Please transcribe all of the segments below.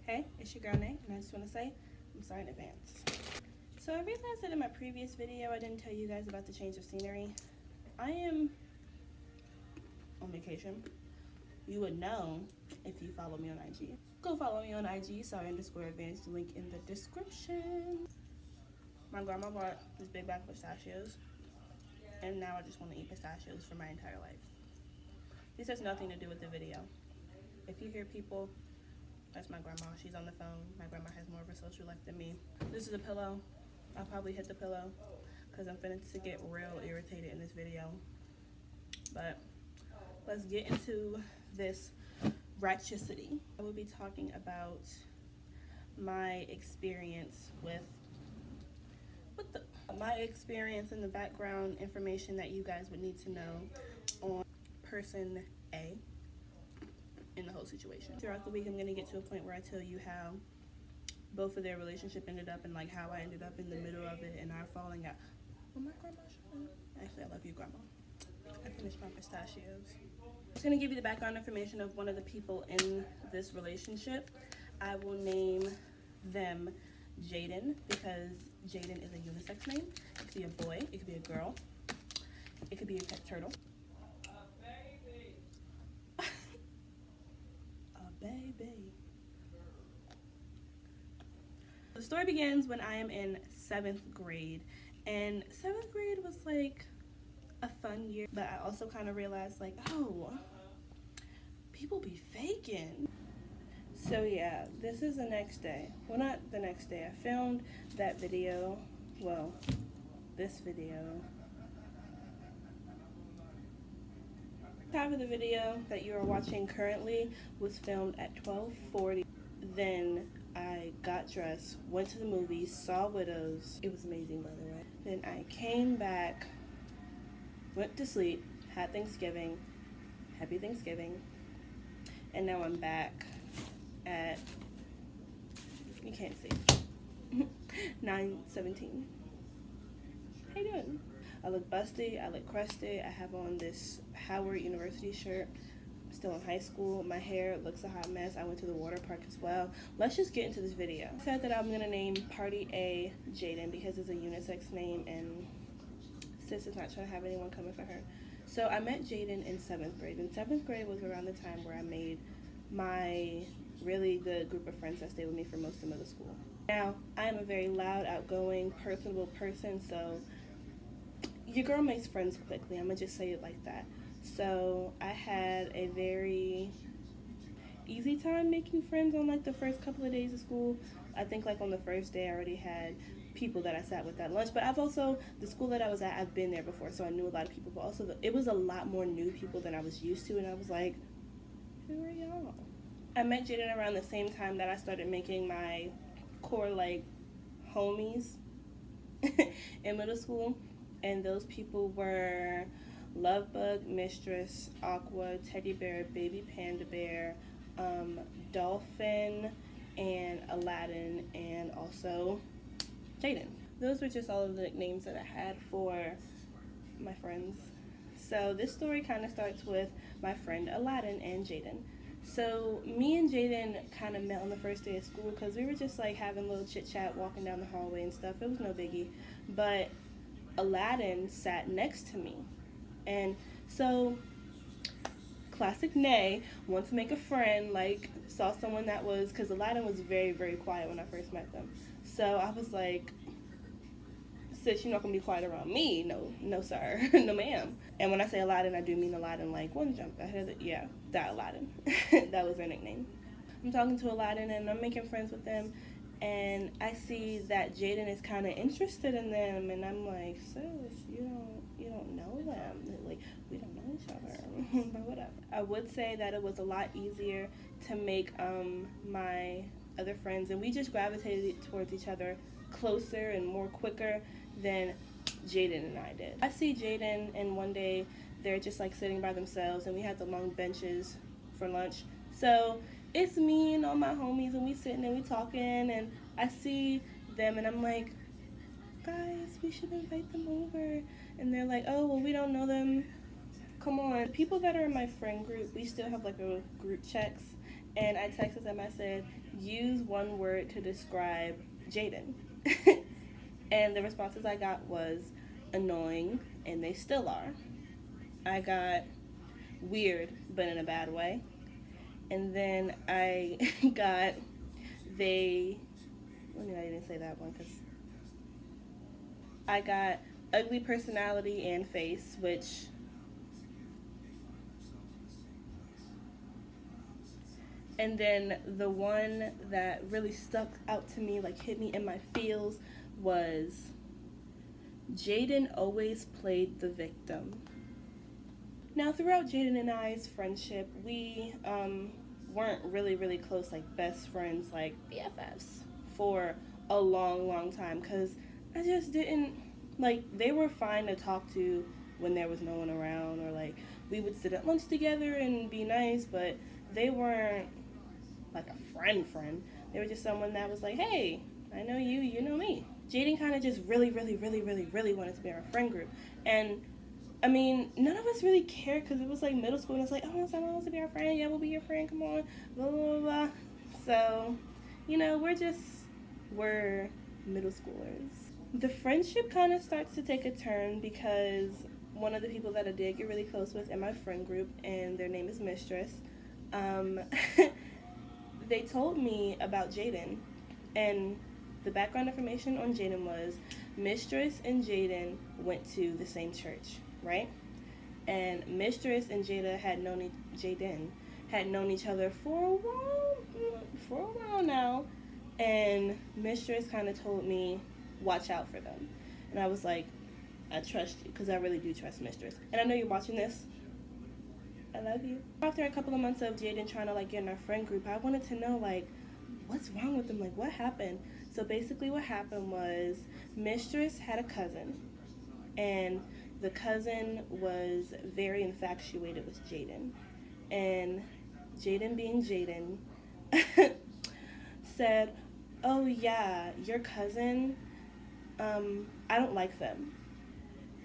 Hey, it's your girl Nate, and I just want to say I'm sorry in advance. So I realized that in my previous video I didn't tell you guys about the change of scenery. I am on vacation. You would know if you follow me on IG. Go follow me on IG, sorry_advanced, link in the description. My grandma bought this big bag of pistachios, and now I just want to eat pistachios for my entire life. This has nothing to do with the video. If you hear people, that's my grandma. She's on the phone. My grandma has more of a social life than me. This is a pillow. I'll probably hit the pillow because I'm finna to get real irritated in this video. But let's get into this ratchetity. I will be talking about my experience with my experience and the background information that you guys would need to know on person A in the whole situation. Throughout the week, I'm going to get to a point where I tell you how both of their relationship ended up and like how I ended up in the middle of it and our falling out. Oh, my grandma, actually, I love you, grandma. I finished my pistachios. I'm just going to give you the background information of one of the people in this relationship. I will name them Jaden because Jaden is a unisex name. It could be a boy, it could be a girl, it could be a pet turtle. Baby. The story begins when I am in 7th grade, and 7th grade was like a fun year, but I also kind of realized like, oh, people be faking. So yeah, this is the next day. Well, not the next day. I filmed that video, well, this video. Half of the video that you are watching currently was filmed at 12:40. Then I got dressed, went to the movies, saw Widows. It was amazing, by the way. Then I came back, went to sleep, had Thanksgiving, happy Thanksgiving, and now I'm back at, you can't see, 9:17. How you doing? I look busty, I look crusty, I have on this Howard University shirt. I'm still in high school. My hair looks a hot mess. I went to the water park as well. Let's just get into this video. I said that I'm gonna name Party A Jaden because it's a unisex name and sis is not trying to have anyone coming for her. So I met Jaden in 7th grade. And 7th grade was around the time where I made my really good group of friends that stayed with me for most of middle school. Now, I am a very loud, outgoing, personable person, so your girl makes friends quickly. I'm gonna just say it like that. So I had a very easy time making friends on like the first couple of days of school. I think like on the first day I already had people that I sat with at lunch, but I've also, the school that I was at, I've been there before, so I knew a lot of people, but also it was a lot more new people than I was used to, and I was like, who are y'all? I met Jaden around the same time that I started making my core like homies in middle school. And those people were Lovebug, Mistress, Aqua, Teddy Bear, Baby Panda Bear, Dolphin, and Aladdin, and also Jaden. Those were just all of the nicknames that I had for my friends. So this story kind of starts with my friend Aladdin and Jaden. So me and Jaden kind of met on the first day of school because we were just like having a little chit chat, walking down the hallway and stuff. It was no biggie, but Aladdin sat next to me, and so classic Nay, want to make a friend, like saw someone that was, because Aladdin was very, very quiet when I first met them. So I was like, sis, you're not gonna be quiet around me. No sir. No ma'am. And when I say Aladdin, I do mean Aladdin like one jump ahead of yeah, that Aladdin. That was their nickname. I'm talking to Aladdin and I'm making friends with them, and I see that Jaden is kind of interested in them, and I'm like, sis, you don't know them. Like, we don't know each other, but whatever. I would say that it was a lot easier to make my other friends, and we just gravitated towards each other closer and more quicker than Jaden and I did. I see Jaden, and one day they're just like sitting by themselves, and we had the long benches for lunch. So it's me and all my homies, and we sitting and we talking, and I see them, and I'm like, guys, we should invite them over. And they're like, oh, well, we don't know them. Come on. People that are in my friend group, we still have like a group checks, And I texted them, I said, use one word to describe Jaden. And the responses I got was annoying, and they still are. I got weird, but in a bad way. And then I got they, let me not even say that one because I got ugly personality and face, which and then the one that really stuck out to me, like hit me in my feels, was Jaden always played the victim. Now, throughout Jaden and I's friendship, we weren't really close, like best friends, like BFFs, for a long time, because I just didn't, like, they were fine to talk to when there was no one around, or like we would sit at lunch together and be nice, but they weren't like a friend. They were just someone that was like, hey, I know you, you know me. Jaden kind of just really wanted to be in our friend group. And I mean, none of us really cared because it was like middle school and it's like, oh, someone wants to be our friend. Yeah, we'll be your friend. Come on. Blah, blah, blah. So, you know, we're middle schoolers. The friendship kind of starts to take a turn because one of the people that I did get really close with in my friend group, and their name is Mistress, they told me about Jaden, and the background information on Jaden was Mistress and Jaden went to the same church, right? And Mistress and Jaden had known each other for a while now, and Mistress kind of told me, watch out for them. And I was like, I trust you, because I really do trust Mistress. And I know you're watching this. I love you. After a couple of months of Jaden trying to like get in our friend group, I wanted to know like, what's wrong with them? Like, what happened? So basically what happened was Mistress had a cousin, and the cousin was very infatuated with Jaden. And Jaden, being Jaden, said, oh yeah, your cousin, I don't like them.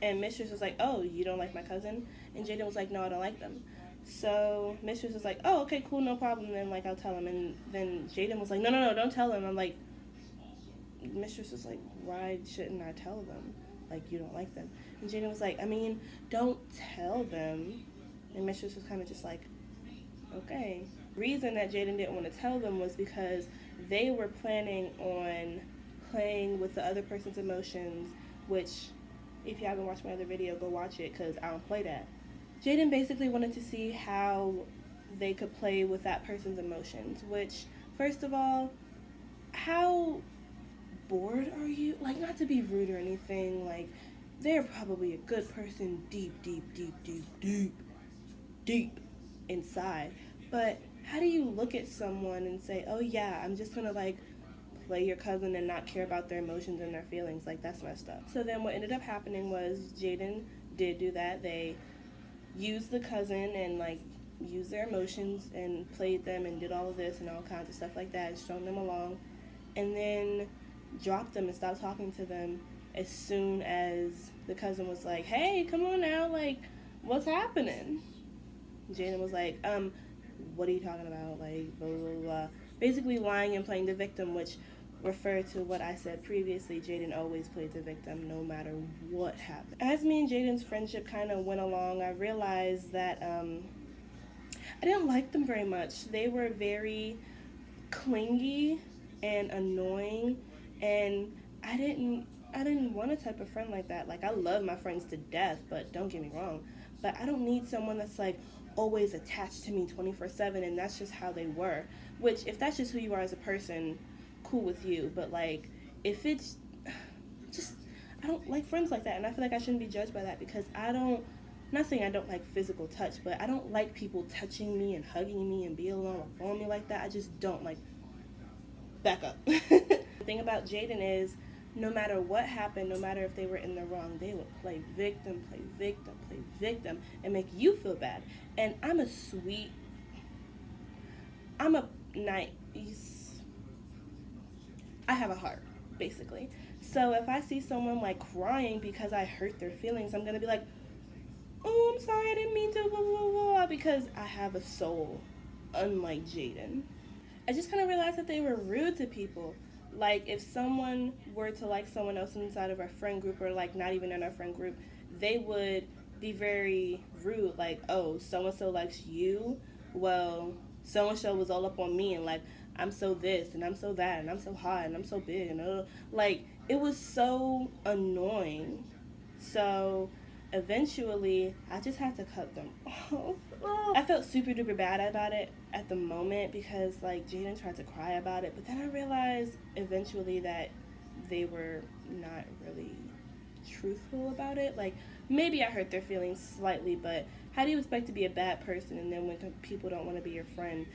And Mistress was like, oh, you don't like my cousin? And Jaden was like, no, I don't like them. So Mistress was like, oh, okay, cool, no problem. Then like, I'll tell him. And then Jaden was like, no, don't tell him. I'm like, Mistress was like, why shouldn't I tell them? Like, you don't like them. And Jaden was like, I mean, don't tell them. And Mistress was kind of just like, okay. The reason that Jaden didn't want to tell them was because they were planning on playing with the other person's emotions, which, if you haven't watched my other video, go watch it because I don't play that. Jaden basically wanted to see how they could play with that person's emotions, which, first of all, how bored are you? Like, not to be rude or anything, like, they're probably a good person deep inside. But how do you look at someone and say, oh yeah, I'm just gonna like play your cousin and not care about their emotions and their feelings? Like, that's messed up. So then what ended up happening was Jaden did do that. They used the cousin and like used their emotions and played them and did all of this and all kinds of stuff like that, strung them along, and then dropped them and stopped talking to them as soon as the cousin was like, hey, come on now, like, what's happening? Jaden was like, what are you talking about? Like, blah, blah, blah. Basically lying and playing the victim, which referred to what I said previously. Jaden always played the victim no matter what happened. As me and Jaden's friendship kind of went along, I realized that I didn't like them very much. They were very clingy and annoying, and I didn't want a type of friend like that. Like, I love my friends to death, but don't get me wrong, but I don't need someone that's like always attached to me 24/7, and that's just how they were. Which, if that's just who you are as a person, cool with you, but like, if it's just, I don't like friends like that, and I feel like I shouldn't be judged by that, because I'm not saying I don't like physical touch, but I don't like people touching me and hugging me and being alone on me like that. I just don't. Like, back up. The thing about Jaden is, no matter what happened, no matter if they were in the wrong, they would play victim, and make you feel bad. And I'm a nice, I have a heart, basically. So if I see someone like crying because I hurt their feelings, I'm gonna be like, oh, I'm sorry, I didn't mean to, blah, blah, blah, because I have a soul. unlike Jaden. I just kind of realized that they were rude to people. Like, if someone were to like someone else inside of our friend group, or like not even in our friend group, they would be very rude. Like, oh, so and so likes you. Well, so and so was all up on me, and like, I'm so this and I'm so that and I'm so hot and I'm so big, and like, it was so annoying. So eventually I just had to cut them off. I felt super duper bad about it at the moment because like Jaden tried to cry about it, but then I realized eventually that they were not really truthful about it. Like, maybe I hurt their feelings slightly, but how do you expect to be a bad person and then when people don't want to be your friend,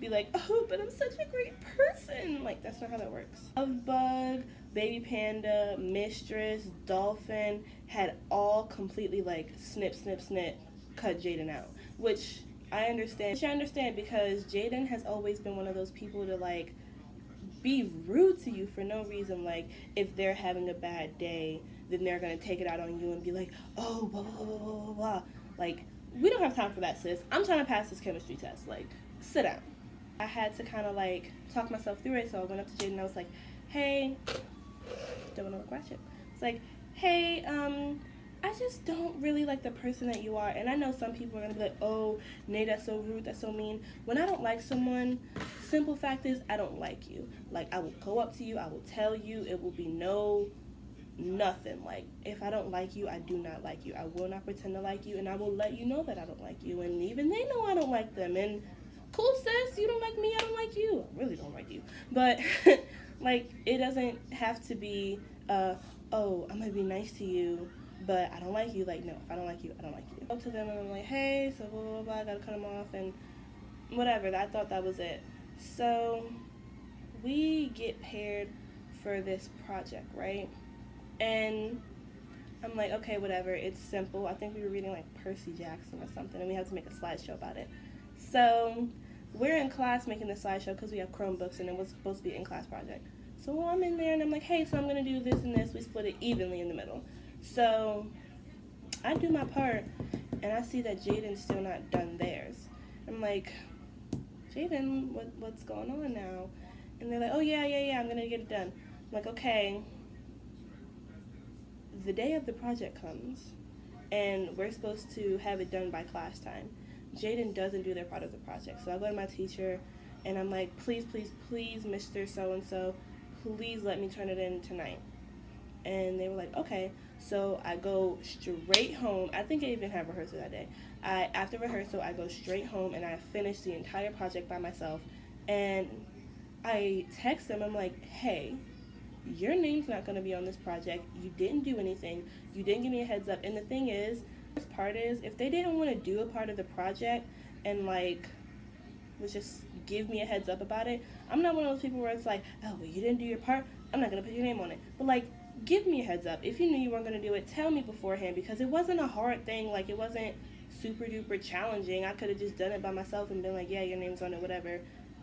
be like, oh, but I'm such a great person? Like, that's not how that works. Love Bug, Baby Panda, Mistress, Dolphin had all completely like snip, snip, snip, cut Jaden out, which I understand. Because Jaden has always been one of those people to like be rude to you for no reason. Like, if they're having a bad day, then they're gonna take it out on you and be like, oh, blah, blah, blah, blah, blah, blah. Like, we don't have time for that, sis. I'm trying to pass this chemistry test. Like, sit down. I had to kind of like talk myself through it, so I went up to Jaden and I was like, hey, don't want to look ratchet. It's like, hey, I just don't really like the person that you are. And I know some people are going to be like, oh, Nay, that's so rude, that's so mean. When I don't like someone, simple fact is I don't like you. Like, I will go up to you, I will tell you, it will be nothing. Like, if I don't like you, I do not like you. I will not pretend to like you, and I will let you know that I don't like you. And even they know I don't like them. And cool, sis, you don't like me, I don't like you. I really don't like you. But, like, it doesn't have to be, oh, I'm going to be nice to you, but I don't like you. Like, no, if I don't like you, I don't like you. I go to them and I'm like, hey, so blah, blah, blah, I gotta cut them off, and whatever. I thought that was it. So, we get paired for this project, right? And I'm like, okay, whatever, it's simple. I think we were reading, like, Percy Jackson or something, and we have to make a slideshow about it. So, we're in class making the slideshow because we have Chromebooks, and it was supposed to be an in-class project. So I'm in there, and I'm like, hey, so I'm going to do this and this. We split it evenly in the middle. So I do my part, and I see that Jaden's still not done theirs. I'm like, Jaden, what's going on now? And they're like, oh, yeah, I'm going to get it done. I'm like, okay. The day of the project comes, and we're supposed to have it done by class time. Jaden doesn't do their part of the project. So I go to my teacher, and I'm like, please, Mr. So-and-so, please let me turn it in tonight. And they were like, okay. So I go straight home. I think I even have rehearsal that day. After rehearsal, I go straight home, and I finish the entire project by myself. And I text them. I'm like, hey, your name's not going to be on this project. You didn't do anything. You didn't give me a heads up. And the thing is, part is, if they didn't want to do a part of the project and like was just give me a heads up about it, I'm not one of those people where it's like, oh, well, you didn't do your part, I'm not gonna put your name on it. But like, give me a heads up. If you knew you weren't gonna do it, tell me beforehand, because it wasn't a hard thing. Like, it wasn't super duper challenging. I could have just done it by myself and been like, yeah, your name's on it, whatever,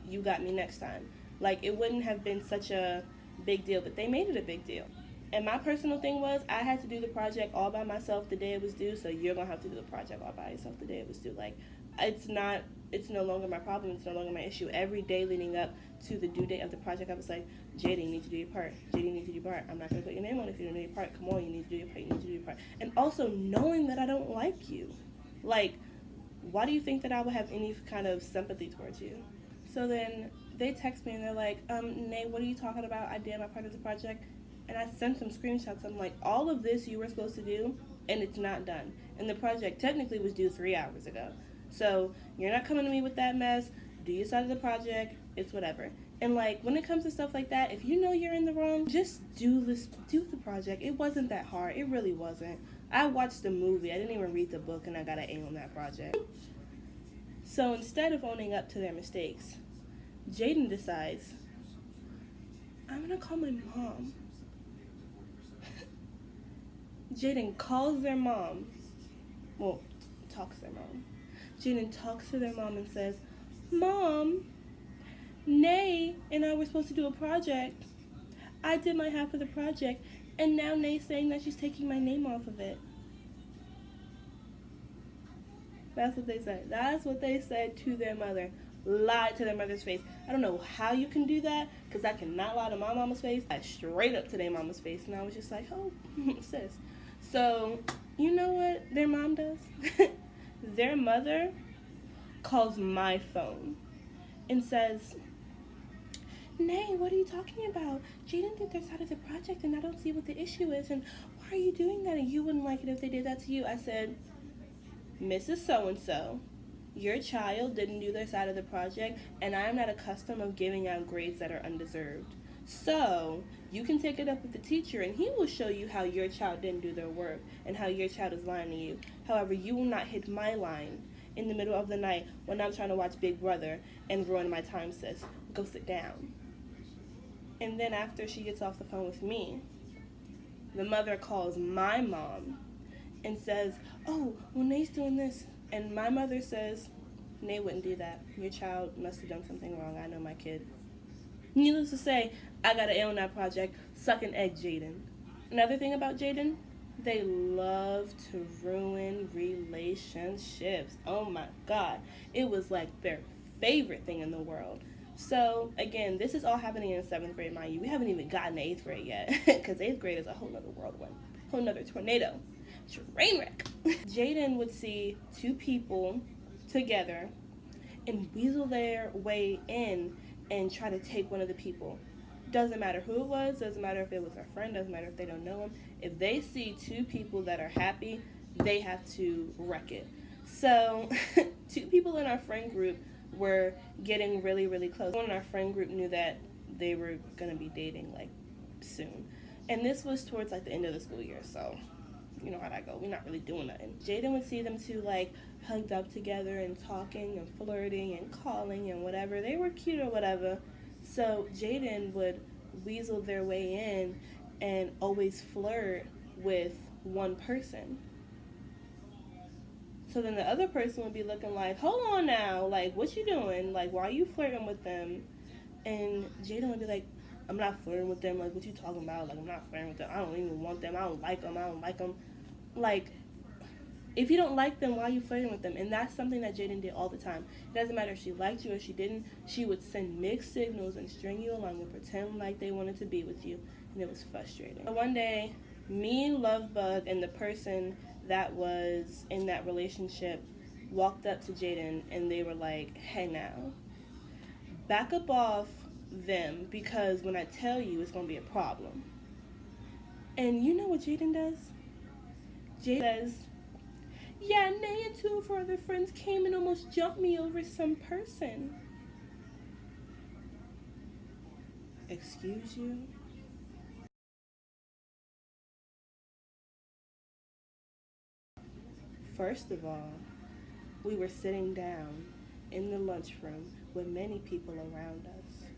you got me next time. Like, it wouldn't have been such a big deal, but they made it a big deal. And my personal thing was, I had to do the project all by myself the day it was due, so you're going to have to do the project all by yourself the day it was due. Like, it's no longer my problem, it's no longer my issue. Every day leading up to the due date of the project, I was like, Jaden, you need to do your part. Jaden, you need to do your part. I'm not going to put your name on it if you don't do your part. Come on, you need to do your part. You need to do your part. And also knowing that I don't like you. Like, why do you think that I would have any kind of sympathy towards you? So then they text me and they're like, Nay, what are you talking about? I did my part of the project. And I sent some screenshots. I'm like, all of this you were supposed to do, and it's not done. And the project technically was due 3 hours ago. So you're not coming to me with that mess. Do your side of the project. It's whatever. And like, when it comes to stuff like that, if you know you're in the wrong, just do the project. It wasn't that hard. It really wasn't. I watched the movie. I didn't even read the book, and I got an A on that project. So instead of owning up to their mistakes, Jaden decides, I'm going to call my mom. Jaden calls their mom. Well, talks to their mom. Jaden talks to their mom and says, Mom, Nay and I were supposed to do a project. I did my half of the project, and now Nay's saying that she's taking my name off of it. That's what they said. That's what they said to their mother. lied to their mother's face. I don't know how you can do that, because I cannot lie to my mama's face. I straight up to their mama's face, and I was just like, oh, sis. So, you know what their mom does? Their mother calls my phone and says, Nay, what are you talking about? Jaden thinks they're out of the project and I don't see what the issue is, and why are you doing that? And you wouldn't like it if they did that to you. I said, Mrs. So-and-so, your child didn't do their side of the project, and I am not accustomed of giving out grades that are undeserved. So, you can take it up with the teacher, and he will show you how your child didn't do their work and how your child is lying to you. However, you will not hit my line in the middle of the night when I'm trying to watch Big Brother and ruin my time, sis. Go sit down. And then after she gets off the phone with me, the mother calls my mom and says, oh, well, Nay's doing this. And my mother says, Nay wouldn't do that. Your child must have done something wrong. I know my kid. Needless to say, I got an A on that project. Suck an egg, Jaden. Another thing about Jaden, they love to ruin relationships. Oh my God. It was like their favorite thing in the world. So, again, this is all happening in 7th grade, mind you. We haven't even gotten to 8th grade yet, because 8th grade is a whole nother whirlwind, whole nother tornado, train wreck. Jaden would see two people together and weasel their way in and try to take one of the people. Doesn't matter who it was, doesn't matter if it was a friend, doesn't matter if they don't know him. If they see two people that are happy, they have to wreck it. So, two people in our friend group were getting really, really close. One in our friend group knew that they were going to be dating, like, soon. And this was towards, like, the end of the school year, so you know how that go. We're not really doing nothing. Jaden would see them two, like, hugged up together and talking and flirting and calling and whatever. They were cute or whatever. So Jaden would weasel their way in and always flirt with one person. So then the other person would be looking like, hold on now, like, what you doing? Like, why are you flirting with them? And Jaden would be like, I'm not flirting with them. Like, what you talking about? Like, I'm not flirting with them. I don't even want them. I don't like them. I don't like them. Like, if you don't like them, why are you flirting with them? And that's something that Jaden did all the time. It doesn't matter if she liked you or she didn't. She would send mixed signals and string you along and pretend like they wanted to be with you. And it was frustrating. One day, me, Lovebug, and the person that was in that relationship walked up to Jaden and they were like, hey now, back up off them, because when I tell you, it's going to be a problem. And you know what Jaden does? Jaden says, yeah, Nay and two of her other friends came and almost jumped me over some person. Excuse you? First of all, we were sitting down in the lunchroom with many people around us.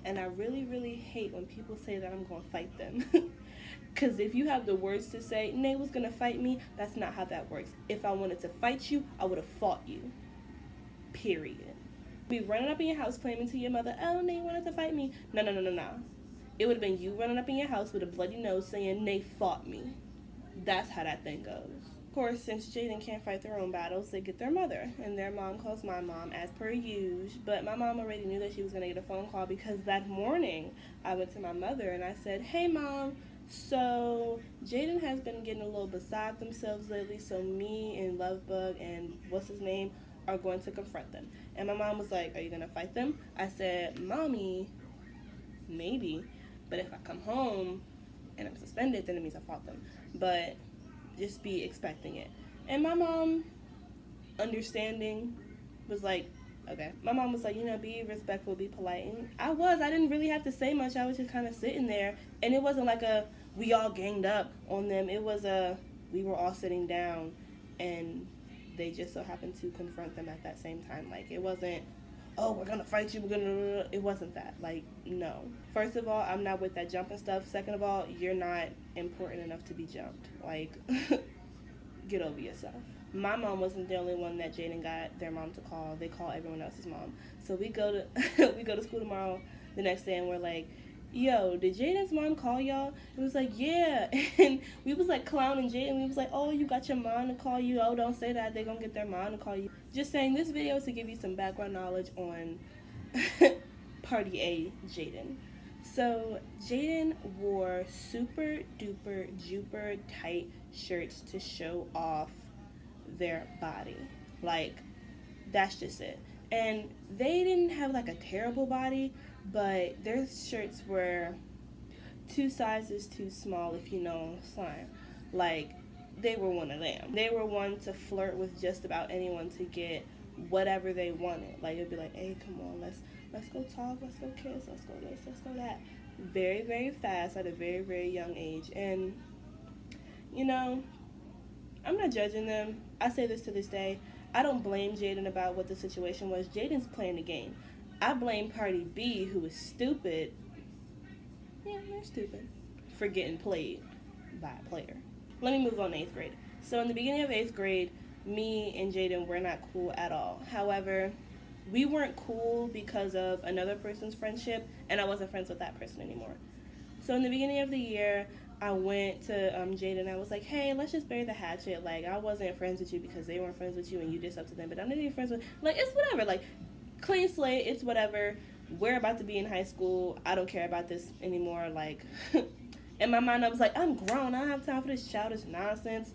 And I really, really hate when people say that I'm going to fight them. Because if you have the words to say, Nay was going to fight me, that's not how that works. If I wanted to fight you, I would have fought you. Period. Be running up in your house claiming to your mother, oh, Nay wanted to fight me. No. It would have been you running up in your house with a bloody nose saying, Nay fought me. That's how that thing goes. Of course, since Jaden can't fight their own battles, they get their mother, and their mom calls my mom as per usual. But my mom already knew that she was going to get a phone call, because that morning I went to my mother and I said, hey mom, so Jaden has been getting a little beside themselves lately, so me and Lovebug and what's his name are going to confront them. And my mom was like, are you going to fight them? I said, Mommy, maybe, but if I come home and I'm suspended, then it means I fought them. But just be expecting it. And my mom, understanding, was like, okay. My mom was like, be respectful, be polite. And I didn't really have to say much. I was just kind of sitting there. And it wasn't like we all ganged up on them. It was we were all sitting down and they just so happened to confront them at that same time. Like, it wasn't, oh, we're gonna fight you, it wasn't that. Like, no. First of all, I'm not with that jumping stuff. Second of all, you're not important enough to be jumped. Like, get over yourself. My mom wasn't the only one that Jaden got their mom to call. They call everyone else's mom. So we go to we go to school tomorrow, the next day, and we're like, yo, did Jaden's mom call y'all? It was like, yeah. And we was like clowning Jaden. We was like, oh, you got your mom to call you. Oh, don't say that. They're going to get their mom to call you. Just saying, this video is to give you some background knowledge on Party A Jaden. So Jaden wore super duper duper tight shirts to show off their body. Like, that's just it. And they didn't have like a terrible body, but their shirts were 2 sizes too small, if you know slang. Like, they were one of them. They were one to flirt with just about anyone to get whatever they wanted. Like, it'd be like, hey, come on, let's go talk, let's go kiss, let's go this, let's go that. Very, very fast at a very, very young age. And, you know, I'm not judging them. I say this to this day. I don't blame Jaden about what the situation was. Jaden's playing the game. I blame Party B, who was stupid. Yeah, they're stupid. For getting played by a player. Let me move on to 8th grade. So in the beginning of 8th grade, me and Jaden were not cool at all. However, we weren't cool because of another person's friendship, and I wasn't friends with that person anymore. So in the beginning of the year, I went to Jaden. I was like, hey, let's just bury the hatchet. Like, I wasn't friends with you because they weren't friends with you and you did stuff to them, but I'm not even friends with, like, it's whatever. Like, clean slate, it's whatever. We're about to be in high school. I don't care about this anymore. Like, in my mind, I was like, I'm grown. I don't have time for this childish nonsense.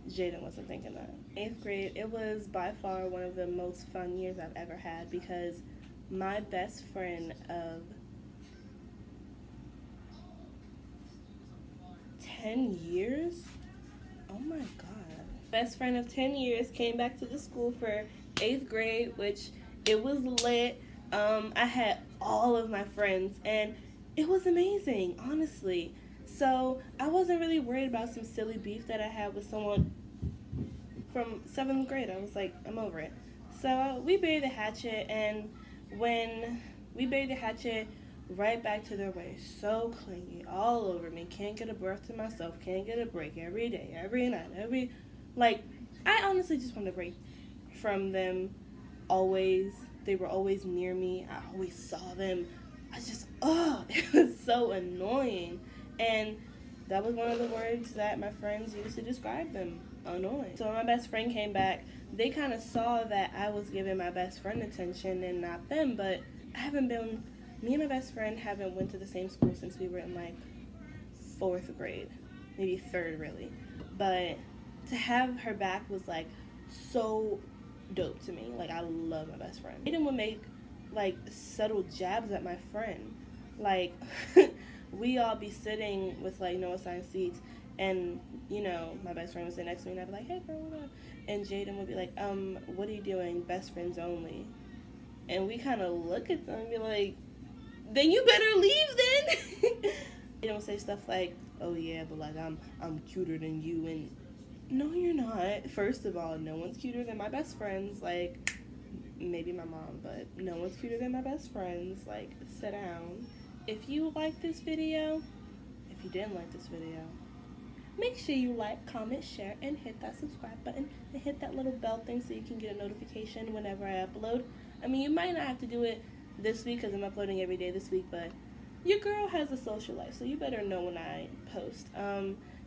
Jaden wasn't thinking that. 8th grade, it was by far one of the most fun years I've ever had because my best friend of 10 years? Oh my god. Best friend of 10 years came back to the school for 8th grade, which it was lit. I had all of my friends and it was amazing, honestly. So I wasn't really worried about some silly beef that I had with someone from 7th grade. I was like, I'm over it. So we buried the hatchet, and when we buried the hatchet, right back to their way, so clingy, all over me, can't get a breath to myself, can't get a break every day, every night, like, I honestly just want a break from them, always. They were always near me, I always saw them, it was so annoying, and that was one of the words that my friends used to describe them, annoying. So when my best friend came back, they kind of saw that I was giving my best friend attention and not them, but me and my best friend haven't went to the same school since we were in like 4th grade, maybe 3rd really. But to have her back was like so dope to me. Like, I love my best friend. Aiden would make like subtle jabs at my friend. Like, we all be sitting with like no assigned seats, and you know, my best friend would sit next to me and I'd be like, hey girl, what up? And Jaden would be like, what are you doing? Best friends only. And we kind of look at them and be like, then you better leave then. They don't say stuff like, oh yeah, but like I'm cuter than you, and no you're not. First of all, no one's cuter than my best friends. Like, maybe my mom, but no one's cuter than my best friends. Like, sit down. If you like this video, if you didn't like this video, make sure you like, comment, share, and hit that subscribe button and hit that little bell thing so you can get a notification whenever I upload. I mean, you might not have to do it this week because I'm uploading every day this week, but your girl has a social life, so you better know when I post.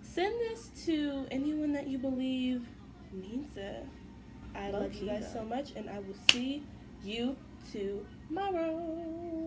Send this to anyone that you believe needs it. I love you guys so much, and I will see you tomorrow.